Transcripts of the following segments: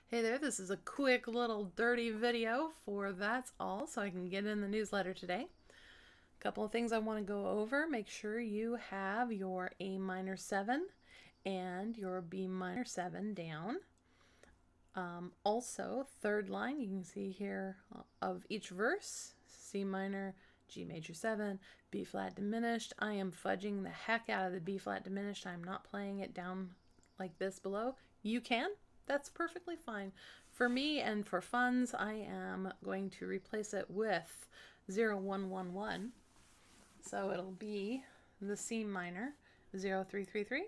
Hey there, this is a quick little dirty video for That's All so I can get in the newsletter today. A couple of things I want to go over. Make sure you have your A minor 7 and your B minor 7 down. Also, third line, you can see here of each verse, C minor, G major 7, B flat diminished. I am fudging the heck out of the B flat diminished. I'm not playing it down like this below. You can. That's perfectly fine. For me and for funds, I am going to replace it with 0111. So it'll be the C minor 0333.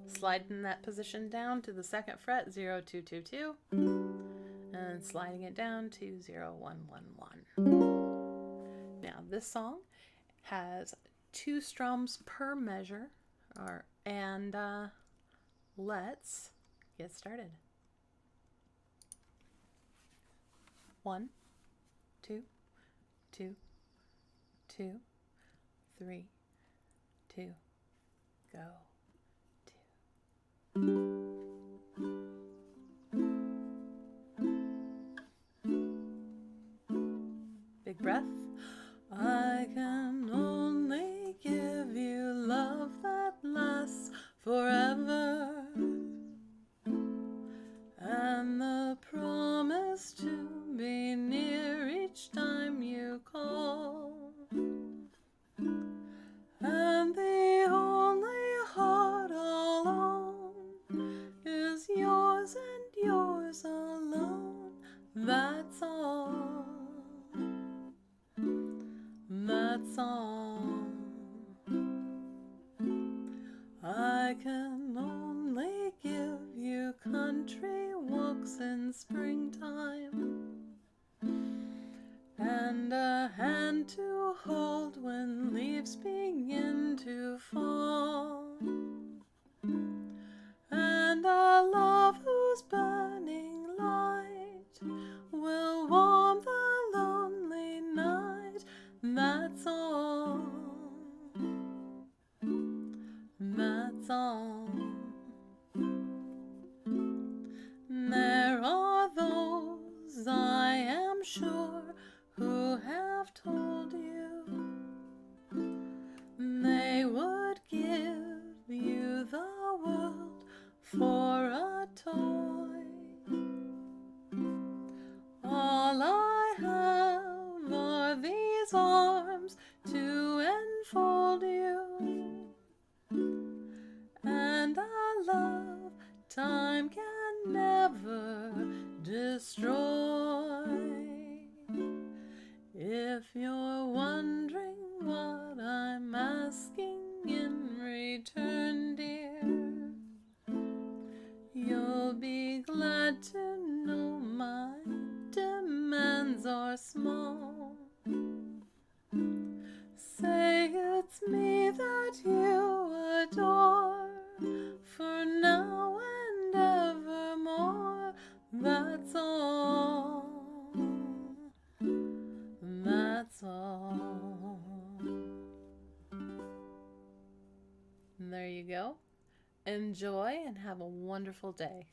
Sliding that position down to the second fret 0222 and sliding it down to 0111. Now this song has 2 strums per measure, and let's get started. 1, 2, 2, 2, 3, 2, go. Big breath. I can only give you love that lasts forever, and the promise to be near each time you call, and the only heart I'll own is yours and yours alone. That's all. That's all. I can only give you country walks in springtime, and a hand to hold when leaves begin to fall, and a love whose burning light will warm the lonely night. That's all. That's all. There are those, I am sure, who have told you they would give you the world for a toy. All I have are these arms to enfold you, and a love time can never destroy. If you're wondering what I'm asking in return, dear, you'll be glad to know my demands are small. Say it's me that you adore, for now and evermore. That's all. That's all. And there you go. Enjoy and have a wonderful day.